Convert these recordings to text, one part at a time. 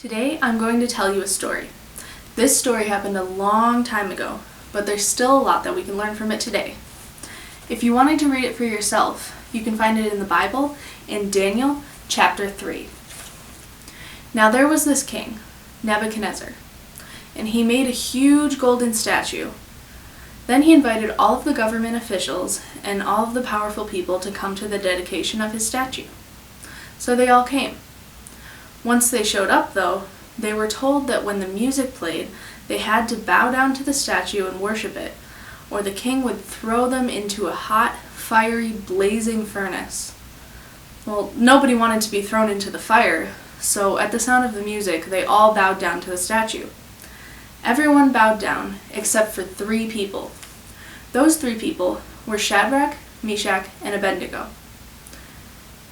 Today I'm going to tell you a story. This story happened a long time ago, but there's still a lot that we can learn from it today. If you wanted to read it for yourself, you can find it in the Bible in Daniel chapter 3. Now there was this king, Nebuchadnezzar, and he made a huge golden statue. Then he invited all of the government officials and all of the powerful people to come to the dedication of his statue. So they all came. Once they showed up, though, they were told that when the music played, they had to bow down to the statue and worship it, or the king would throw them into a hot, fiery, blazing furnace. Well, nobody wanted to be thrown into the fire, so at the sound of the music, they all bowed down to the statue. Everyone bowed down, except for 3 people. Those 3 people were Shadrach, Meshach, and Abednego.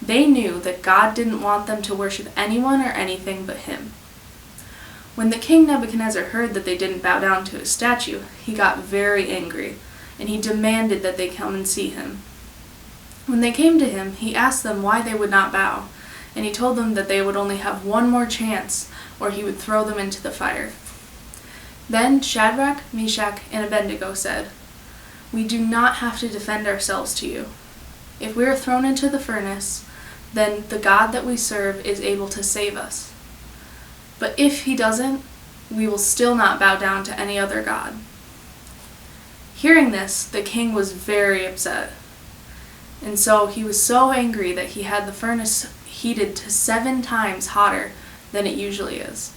They knew that God didn't want them to worship anyone or anything but him. When the king Nebuchadnezzar heard that they didn't bow down to his statue, he got very angry, and he demanded that they come and see him. When they came to him, he asked them why they would not bow, and he told them that they would only have one more chance, or he would throw them into the fire. Then Shadrach, Meshach, and Abednego said, "We do not have to defend ourselves to you. If we are thrown into the furnace, then the God that we serve is able to save us. But if he doesn't, we will still not bow down to any other god." Hearing this, the king was very upset. And so he was so angry that he had the furnace heated to 7 times hotter than it usually is.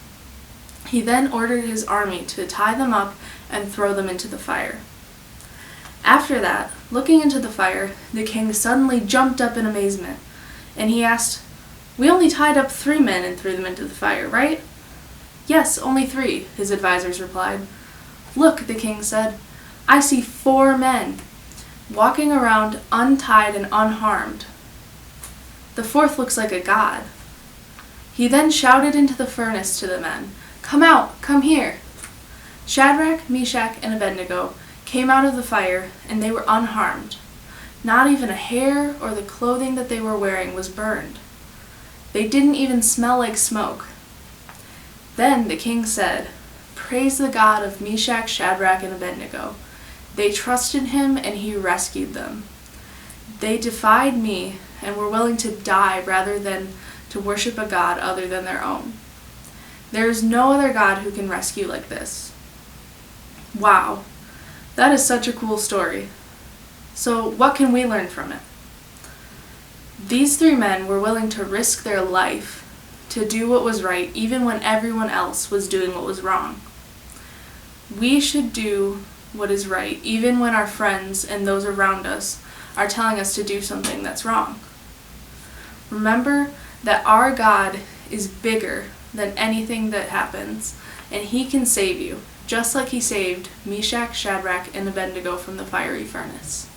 He then ordered his army to tie them up and throw them into the fire. After that, looking into the fire, the king suddenly jumped up in amazement, and he asked, "We only tied up 3 men and threw them into the fire, right?" "Yes, only 3, his advisors replied. "Look," the king said, "I see 4 men walking around untied and unharmed. The 4th looks like a god." He then shouted into the furnace to the men, "Come out, come here." Shadrach, Meshach, and Abednego came out of the fire, and they were unharmed. Not even a hair or the clothing that they were wearing was burned. They didn't even smell like smoke. Then the king said, "Praise the God of Meshach, Shadrach, and Abednego. They trusted him and he rescued them. They defied me and were willing to die rather than to worship a god other than their own. There is no other God who can rescue like this." Wow, that is such a cool story. So what can we learn from it? These 3 men were willing to risk their life to do what was right even when everyone else was doing what was wrong. We should do what is right even when our friends and those around us are telling us to do something that's wrong. Remember that our God is bigger than anything that happens, and he can save you, just like he saved Meshach, Shadrach, and Abednego from the fiery furnace.